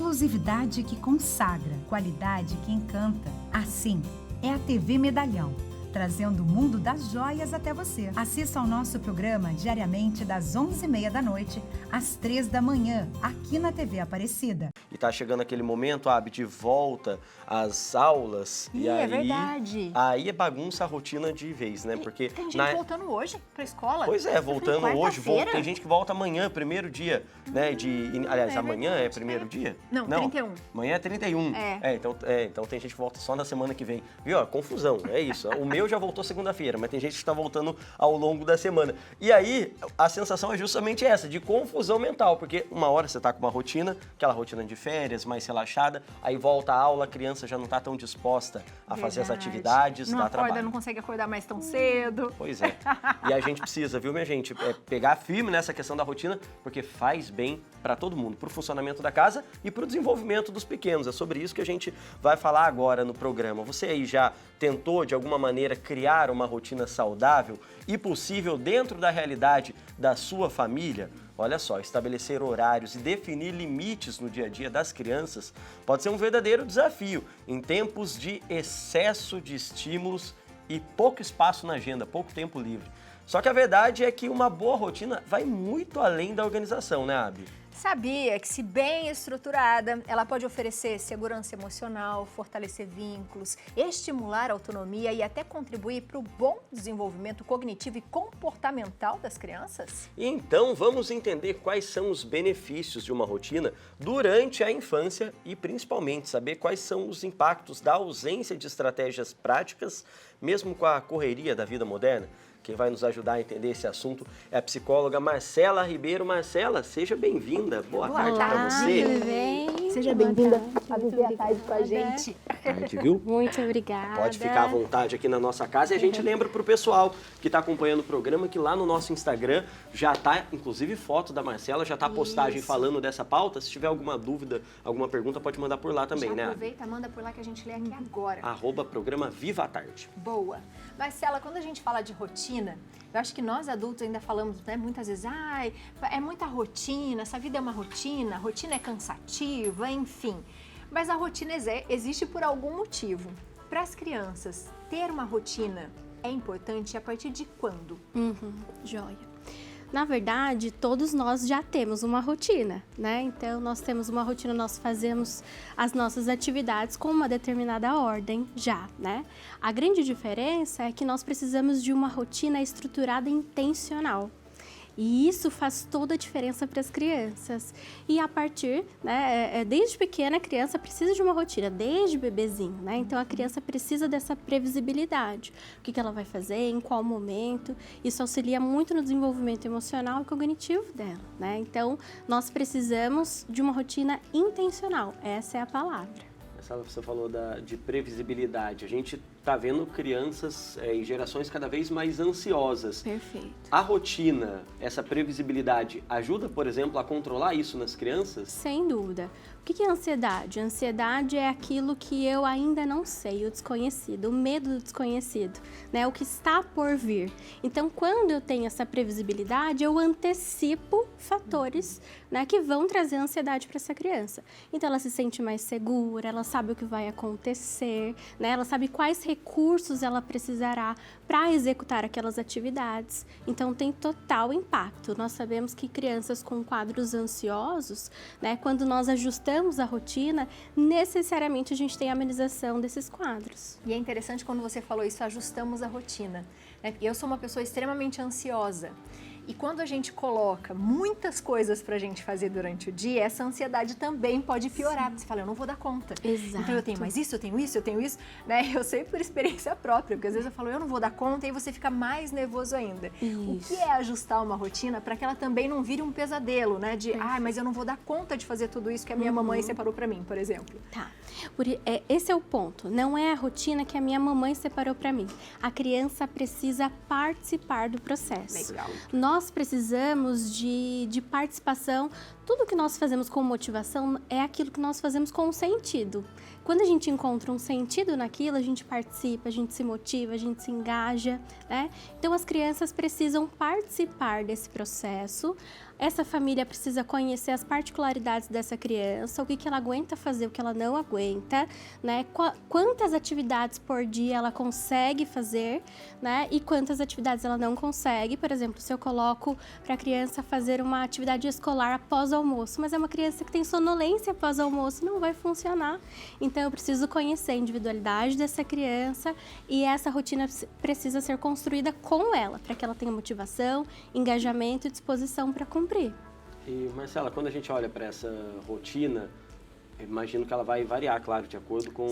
exclusividade que consagra, qualidade que encanta. Assim é a TV Medalhão, trazendo o mundo das joias até você. Assista ao nosso programa diariamente das 11h30 da noite às 3 da manhã, aqui na TV Aparecida. E tá chegando aquele momento, Abi, de volta às aulas. E aí, é verdade. Aí bagunça a rotina de vez, né? Porque tem gente voltando hoje pra escola. Pois é, voltando hoje. Tem gente que volta amanhã, primeiro dia, né? Aliás, amanhã é primeiro dia? Não, 31. Amanhã é 31. Então tem gente que volta só na semana que vem. Viu? Ó, confusão, é isso. O meu já voltou segunda-feira, mas tem gente que está voltando ao longo da semana. E aí, a sensação é justamente essa, de confusão mental, porque uma hora você tá com uma rotina, aquela rotina de férias, mais relaxada, aí volta a aula, a criança já não tá tão disposta a fazer as atividades, não dá acorda, trabalho. Não consegue acordar mais tão cedo. Pois é. E a gente precisa, viu, minha gente, pegar firme nessa questão da rotina, porque faz bem para todo mundo, para o funcionamento da casa e para o desenvolvimento dos pequenos. É sobre isso que a gente vai falar agora no programa. Você aí já tentou, de alguma maneira, criar uma rotina saudável e possível dentro da realidade da sua família? Olha só, estabelecer horários e definir limites no dia a dia das crianças pode ser um verdadeiro desafio em tempos de excesso de estímulos e pouco espaço na agenda, pouco tempo livre. Só que a verdade é que uma boa rotina vai muito além da organização, né, Abi? Sabia que, se bem estruturada, ela pode oferecer segurança emocional, fortalecer vínculos, estimular a autonomia e até contribuir para o bom desenvolvimento cognitivo e comportamental das crianças? Então, vamos entender quais são os benefícios de uma rotina durante a infância e, principalmente, saber quais são os impactos da ausência de estratégias práticas, mesmo com a correria da vida moderna. Quem vai nos ajudar a entender esse assunto é a psicóloga Marcela Ribeiro. Marcela, seja bem-vinda. Boa tarde para você. Tudo bem? Seja bem-vinda a viver a tarde com a gente. Tarde, viu? Muito obrigada. Pode ficar à vontade aqui na nossa casa. E a gente lembra para o pessoal que está acompanhando o programa que lá no nosso Instagram já está, inclusive, foto da Marcela, já está a postagem falando dessa pauta. Se tiver alguma dúvida, alguma pergunta, pode mandar por lá também, já né? Aproveita, manda por lá que a gente lê aqui agora. @programa Viva a Tarde. Boa. Marcela, quando a gente fala de rotina, eu acho que nós adultos ainda falamos, né, muitas vezes, é muita rotina, essa vida é uma rotina, a rotina é cansativa, enfim. Mas a rotina existe por algum motivo. Para as crianças, ter uma rotina é importante a partir de quando? Joia. Na verdade, todos nós já temos uma rotina, né? Então, nós temos uma rotina, nós fazemos as nossas atividades com uma determinada ordem já, né? A grande diferença é que nós precisamos de uma rotina estruturada e intencional. E isso faz toda a diferença para as crianças. E a partir, né, desde pequena a criança precisa de uma rotina, desde bebezinho, né? Então a criança precisa dessa previsibilidade. O que ela vai fazer, em qual momento. Isso auxilia muito no desenvolvimento emocional e cognitivo dela, né? Então nós precisamos de uma rotina intencional. Essa é a palavra. Você falou de previsibilidade. A gente está vendo crianças e gerações cada vez mais ansiosas. Perfeito. A rotina, essa previsibilidade, ajuda, por exemplo, a controlar isso nas crianças? Sem dúvida. O que é ansiedade? A ansiedade é aquilo que eu ainda não sei, o desconhecido, o medo do desconhecido, né? O que está por vir. Então, quando eu tenho essa previsibilidade, eu antecipo fatores, né, que vão trazer ansiedade para essa criança. Então, ela se sente mais segura, ela sabe o que vai acontecer, né? Ela sabe quais recursos ela precisará para executar aquelas atividades. Então, tem total impacto. Nós sabemos que crianças com quadros ansiosos, né, quando nós ajustamos a rotina, necessariamente a gente tem a amenização desses quadros. E é interessante quando você falou isso, ajustamos a rotina, né? Eu sou uma pessoa extremamente ansiosa. E quando a gente coloca muitas coisas pra gente fazer durante o dia, essa ansiedade também pode piorar. Porque você fala, eu não vou dar conta. Exato. Então eu tenho mais isso, eu tenho isso, eu tenho isso, né? Eu sei por experiência própria, porque às vezes eu falo, eu não vou dar conta, e você fica mais nervoso ainda. Isso. O que é ajustar uma rotina para que ela também não vire um pesadelo, né? De, mas eu não vou dar conta de fazer tudo isso que a minha mamãe separou pra mim, por exemplo. Tá. Esse é o ponto. Não é a rotina que a minha mamãe separou para mim. A criança precisa participar do processo. Legal. Nós precisamos de participação. Tudo que nós fazemos com motivação é aquilo que nós fazemos com sentido. Quando a gente encontra um sentido naquilo, a gente participa, a gente se motiva, a gente se engaja, né? Então, as crianças precisam participar desse processo, Essa família precisa conhecer as particularidades dessa criança, o que ela aguenta fazer, o que ela não aguenta, né? Quantas atividades por dia ela consegue fazer, né? E quantas atividades ela não consegue. Por exemplo, se eu coloco para a criança fazer uma atividade escolar após o almoço, mas é uma criança que tem sonolência após o almoço, não vai funcionar. Então, eu preciso conhecer a individualidade dessa criança e essa rotina precisa ser construída com ela, para que ela tenha motivação, engajamento e disposição para cumprir. E, Marcela, quando a gente olha para essa rotina, eu imagino que ela vai variar, claro, de acordo com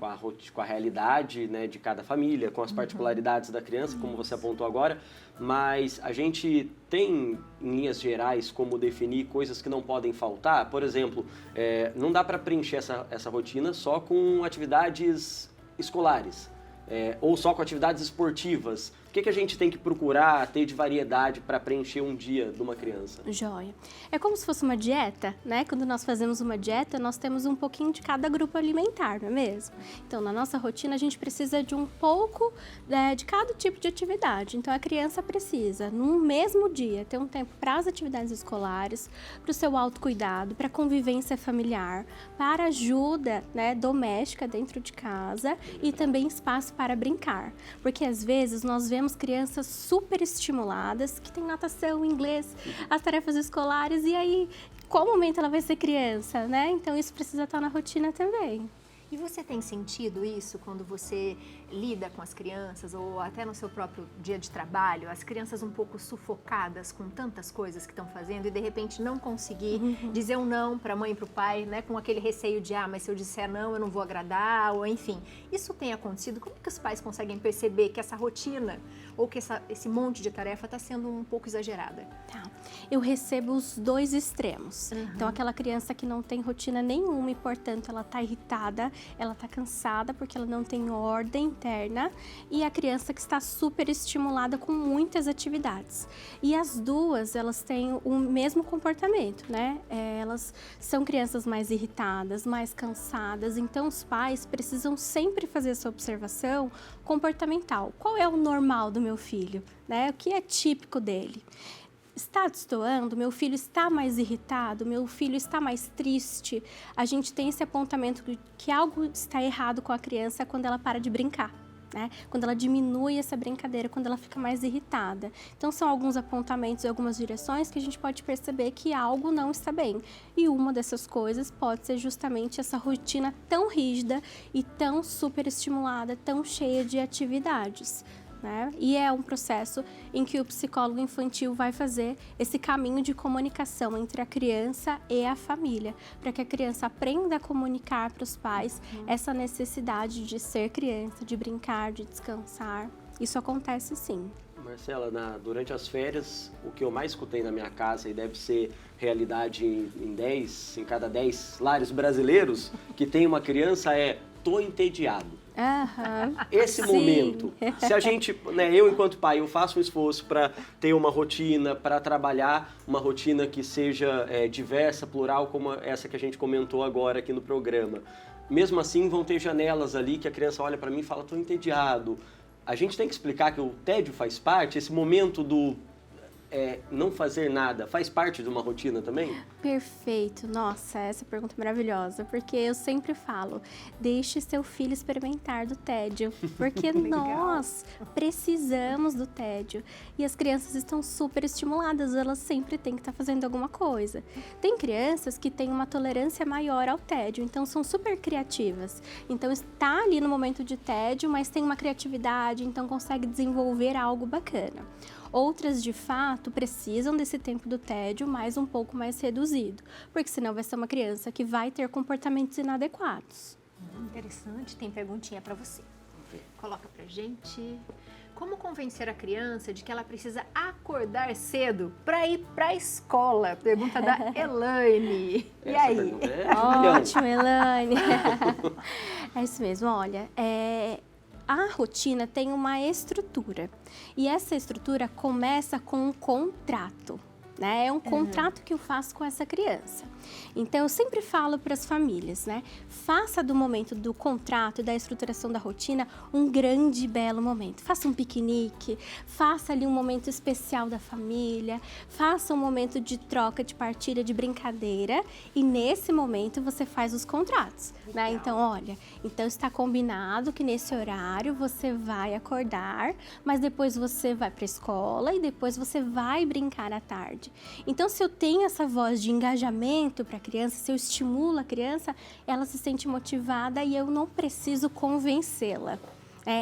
a realidade, né, de cada família, com as particularidades da criança, como você apontou agora, mas a gente tem, em linhas gerais, como definir coisas que não podem faltar? Por exemplo, não dá para preencher essa rotina só com atividades escolares, ou só com atividades esportivas. O que a gente tem que procurar ter de variedade para preencher um dia de uma criança? Joia. É como se fosse uma dieta, né? Quando nós fazemos uma dieta, nós temos um pouquinho de cada grupo alimentar, não é mesmo? Então, na nossa rotina, a gente precisa de um pouco de cada tipo de atividade. Então, a criança precisa, num mesmo dia, ter um tempo para as atividades escolares, para o seu autocuidado, para a convivência familiar, para ajuda, né, doméstica dentro de casa e também espaço para brincar. Porque, às vezes, nós vemos crianças super estimuladas, que têm natação, inglês, as tarefas escolares, e aí, qual momento ela vai ser criança, né? Então, isso precisa estar na rotina também. E você tem sentido isso quando você lida com as crianças ou até no seu próprio dia de trabalho, as crianças um pouco sufocadas com tantas coisas que estão fazendo e de repente não conseguir dizer um não para a mãe e para o pai, né, com aquele receio de, mas se eu disser não eu não vou agradar, ou enfim. Isso tem acontecido? Como que os pais conseguem perceber que essa rotina ou que esse monte de tarefa está sendo um pouco exagerada? Tá. Eu recebo os dois extremos. Então, aquela criança que não tem rotina nenhuma e, portanto, ela está irritada, ela está cansada porque ela não tem ordem interna, e a criança que está super estimulada com muitas atividades. E as duas, elas têm o mesmo comportamento, né? Elas são crianças mais irritadas, mais cansadas, então os pais precisam sempre fazer essa observação comportamental. Qual é o normal do meu filho, né? O que é típico dele? Está destoando? Meu filho está mais irritado? Meu filho está mais triste? A gente tem esse apontamento que algo está errado com a criança quando ela para de brincar, né? Quando ela diminui essa brincadeira, quando ela fica mais irritada. Então, são alguns apontamentos e algumas direções que a gente pode perceber que algo não está bem. E uma dessas coisas pode ser justamente essa rotina tão rígida e tão super estimulada, tão cheia de atividades. Né? E é um processo em que o psicólogo infantil vai fazer esse caminho de comunicação entre a criança e a família, para que a criança aprenda a comunicar para os pais essa necessidade de ser criança, de brincar, de descansar. Isso acontece sim. Marcela, durante as férias, o que eu mais escutei na minha casa, e deve ser realidade em cada 10 lares brasileiros que tem uma criança, tô entediado. Esse momento, se a gente, né, eu enquanto pai, eu faço um esforço para ter uma rotina, para trabalhar uma rotina que seja diversa, plural, como essa que a gente comentou agora aqui no programa. Mesmo assim, vão ter janelas ali que a criança olha para mim e fala, tô entediado. A gente tem que explicar que o tédio faz parte, esse momento do não fazer nada, faz parte de uma rotina também? Perfeito. Nossa, essa pergunta é maravilhosa, porque eu sempre falo, deixe seu filho experimentar do tédio, porque nós precisamos do tédio. E as crianças estão super estimuladas, elas sempre têm que estar fazendo alguma coisa. Tem crianças que têm uma tolerância maior ao tédio, então são super criativas. Então está ali no momento de tédio, mas tem uma criatividade, então consegue desenvolver algo bacana. Outras, de fato, precisam desse tempo do tédio, mas um pouco mais reduzido, porque senão vai ser uma criança que vai ter comportamentos inadequados. Interessante, tem perguntinha para você. Coloca pra gente. Como convencer a criança de que ela precisa acordar cedo para ir para a escola? Pergunta da Elaine. E aí? Ótimo, Elaine. É isso mesmo, olha, a rotina tem uma estrutura e essa estrutura começa com um contrato, né? É um contrato que eu faço com essa criança. Então, eu sempre falo para as famílias, né? Faça do momento do contrato e da estruturação da rotina um grande e belo momento. Faça um piquenique, faça ali um momento especial da família, faça um momento de troca, de partilha, de brincadeira e nesse momento você faz os contratos, né? Então, olha, então está combinado que nesse horário você vai acordar, mas depois você vai para a escola e depois você vai brincar à tarde. Então, se eu tenho essa voz de engajamento para a criança, se eu estimulo a criança, ela se sente motivada e eu não preciso convencê-la.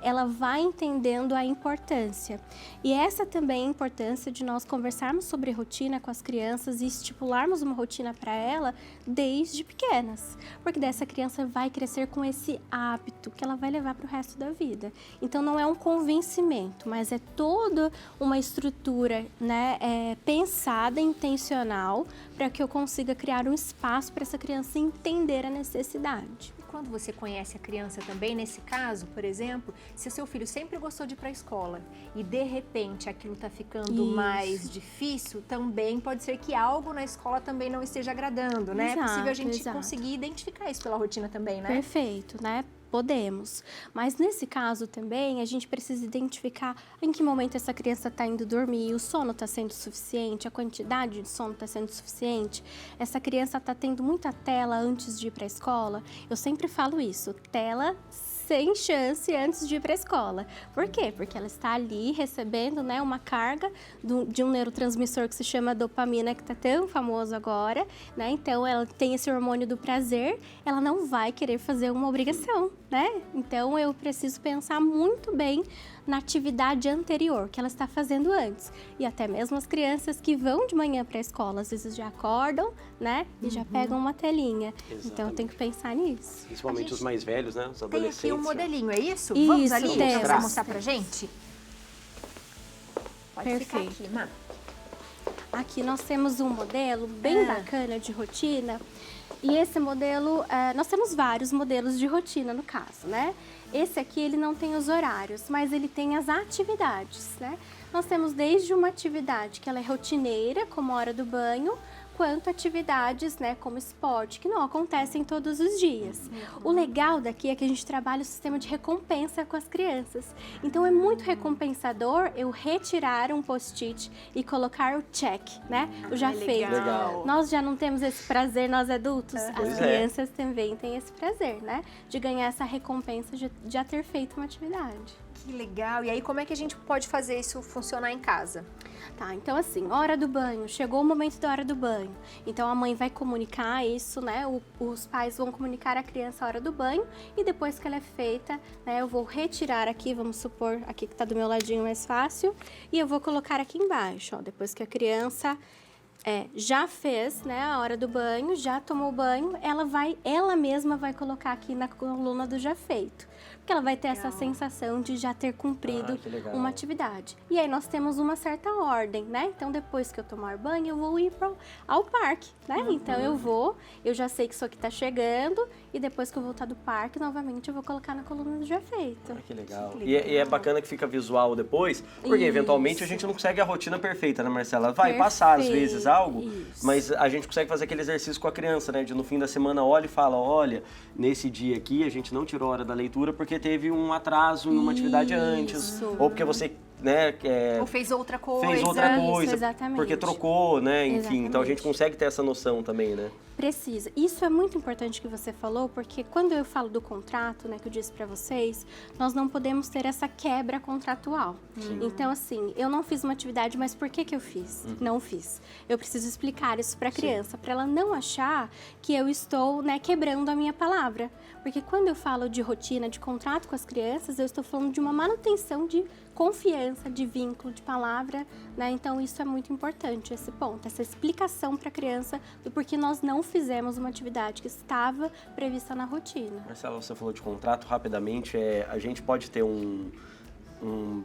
Ela vai entendendo a importância. E essa também é a importância de nós conversarmos sobre rotina com as crianças e estipularmos uma rotina para ela desde pequenas. Porque dessa criança vai crescer com esse hábito que ela vai levar para o resto da vida. Então não é um convencimento, mas é toda uma estrutura, né, pensada, intencional, para que eu consiga criar um espaço para essa criança entender a necessidade. Quando você conhece a criança também, nesse caso, por exemplo, se o seu filho sempre gostou de ir para a escola e de repente aquilo está ficando mais difícil, também pode ser que algo na escola também não esteja agradando, né? É possível a gente conseguir identificar isso pela rotina também, né? Perfeito, né? Podemos, mas nesse caso também a gente precisa identificar em que momento essa criança está indo dormir, o sono está sendo suficiente, a quantidade de sono está sendo suficiente, essa criança está tendo muita tela antes de ir para a escola. Eu sempre falo isso, tela sem chance antes de ir para a escola. Por quê? Porque ela está ali recebendo, né, uma carga de um neurotransmissor que se chama dopamina, que está tão famoso agora, né? Então, ela tem esse hormônio do prazer, ela não vai querer fazer uma obrigação, né? Então, eu preciso pensar muito bem na atividade anterior que ela está fazendo antes. E até mesmo as crianças que vão de manhã para a escola, às vezes já acordam, né? E já pegam uma telinha. Exatamente. Então, eu tenho que pensar nisso. Principalmente os mais velhos, né? Os adolescentes. Tem aqui um modelinho, é isso? Isso, vamos ali temos. para você mostrar pra gente? Pode ficar aqui, Má. Aqui nós temos um modelo bem bacana de rotina. E esse modelo, nós temos vários modelos de rotina no caso, né? Esse aqui, ele não tem os horários, mas ele tem as atividades, né? Nós temos desde uma atividade que ela é rotineira, como a hora do banho, quanto atividades, né, como esporte, que não acontecem todos os dias. O legal daqui é que a gente trabalha o sistema de recompensa com as crianças. Então, é muito recompensador eu retirar um post-it e colocar o check, né? O já feito. Legal. Nós já não temos esse prazer, nós adultos. As crianças também têm esse prazer, né? De ganhar essa recompensa de já ter feito uma atividade. Que legal. E aí, como é que a gente pode fazer isso funcionar em casa? Tá, então assim, hora do banho, chegou o momento da hora do banho. Então a mãe vai comunicar isso, né? Os pais vão comunicar à criança a hora do banho e depois que ela é feita, né? Eu vou retirar aqui, vamos supor, aqui que tá do meu ladinho mais fácil, e eu vou colocar aqui embaixo, ó, depois que a criança já fez, né, a hora do banho, já tomou banho, ela mesma vai colocar aqui na coluna do já feito. Porque ela vai ter essa sensação de já ter cumprido uma atividade. E aí nós temos uma certa ordem, né? Então, depois que eu tomar banho, eu vou ir ao parque, né? Então, eu já sei que isso aqui tá chegando, e depois que eu voltar do parque, novamente eu vou colocar na coluna do já feito. Que legal. E é bacana que fica visual depois, porque eventualmente a gente não consegue a rotina perfeita, né, Marcela? Vai passar às vezes algo, mas a gente consegue fazer aquele exercício com a criança, né? De no fim da semana olha e fala, olha, nesse dia aqui a gente não tirou a hora da leitura porque teve um atraso em uma atividade antes, ou porque você, né, ou fez outra coisa. Exatamente. Porque trocou, né, enfim. Exatamente. Então a gente consegue ter essa noção também, né? Precisa. Isso é muito importante que você falou, porque quando eu falo do contrato, né, que eu disse pra vocês, nós não podemos ter essa quebra contratual. Então, assim, eu não fiz uma atividade, mas por que eu fiz? Não fiz. Eu preciso explicar isso pra criança, pra ela não achar que eu estou, né, quebrando a minha palavra. Porque quando eu falo de rotina, de contrato com as crianças, eu estou falando de uma manutenção de confiança, de vínculo, de palavra, né? Então, isso é muito importante, esse ponto, essa explicação para a criança do porquê nós não fizemos uma atividade que estava prevista na rotina. Marcela, você falou de contrato, rapidamente, a gente pode ter um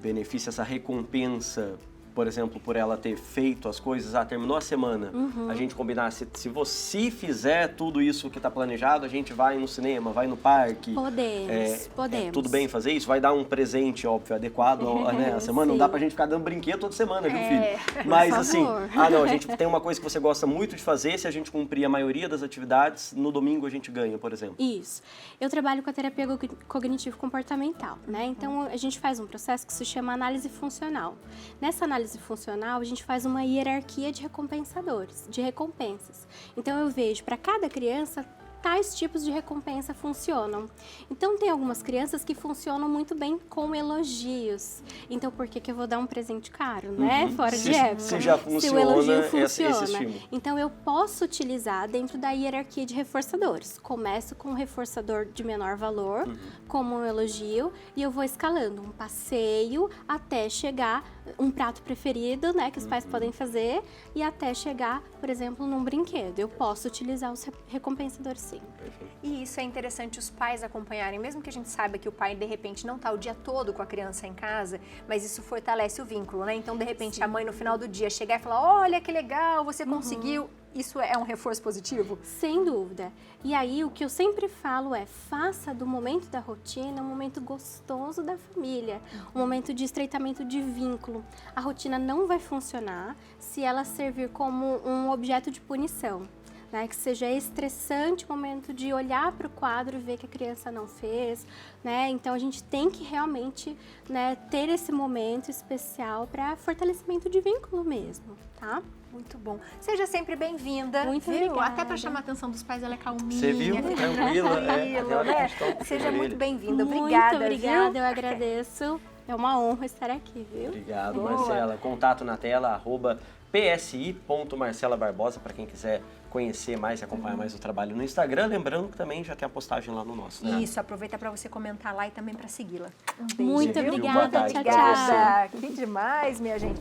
benefício, essa recompensa por exemplo, por ela ter feito as coisas, terminou a semana, a gente combinar, se você fizer tudo isso que está planejado, a gente vai no cinema, vai no parque. Podemos. Tudo bem fazer isso? Vai dar um presente, óbvio, adequado né, à semana. Não dá pra gente ficar dando brinquedo toda semana, viu, filho? Mas assim, não, a gente tem uma coisa que você gosta muito de fazer, se a gente cumprir a maioria das atividades, no domingo a gente ganha, por exemplo. Isso. Eu trabalho com a terapia cognitivo-comportamental, né? Então, a gente faz um processo que se chama análise funcional. Nessa análise funcional, a gente faz uma hierarquia de recompensadores, de recompensas. Então, eu vejo para cada criança tais tipos de recompensa funcionam. Então, tem algumas crianças que funcionam muito bem com elogios. Então, por que eu vou dar um presente caro, né? Fora de época. Se já funciona, se o elogio esse funciona. estímulo. Então, eu posso utilizar dentro da hierarquia de reforçadores. Começo com um reforçador de menor valor, como um elogio, e eu vou escalando um passeio até chegar um prato preferido, né, que os pais podem fazer, e até chegar, por exemplo, num brinquedo. Eu posso utilizar os recompensadores, sim. E isso é interessante os pais acompanharem, mesmo que a gente saiba que o pai, de repente, não está o dia todo com a criança em casa, mas isso fortalece o vínculo, né? Então, de repente, a mãe, no final do dia, chegar e falar, olha que legal, você conseguiu. Isso é um reforço positivo? Sem dúvida. E aí, o que eu sempre falo é, faça do momento da rotina um momento gostoso da família, um momento de estreitamento de vínculo. A rotina não vai funcionar se ela servir como um objeto de punição. Né, que seja estressante o momento de olhar para o quadro e ver que a criança não fez, né? Então a gente tem que realmente, né, ter esse momento especial para fortalecimento de vínculo mesmo, tá? Muito bom. Seja sempre bem-vinda. Muito viu? obrigada. Até para chamar a atenção dos pais, ela é calminha. Você viu? Tranquila, né? Seja muito bem-vinda. Obrigada. Muito obrigada, viu? eu agradeço. É uma honra estar aqui, viu? Obrigado, Boa. Marcela. Contato na tela, @psi.marcelabarbosa, para quem quiser conhecer mais e acompanhar mais o trabalho no Instagram. Lembrando que também já tem a postagem lá no nosso, né? Isso, aproveita para você comentar lá e também para segui-la. Um beijo. Muito viu? obrigada, Boa tarde tchau, pra tchau. você. Obrigada. Que demais, minha gente.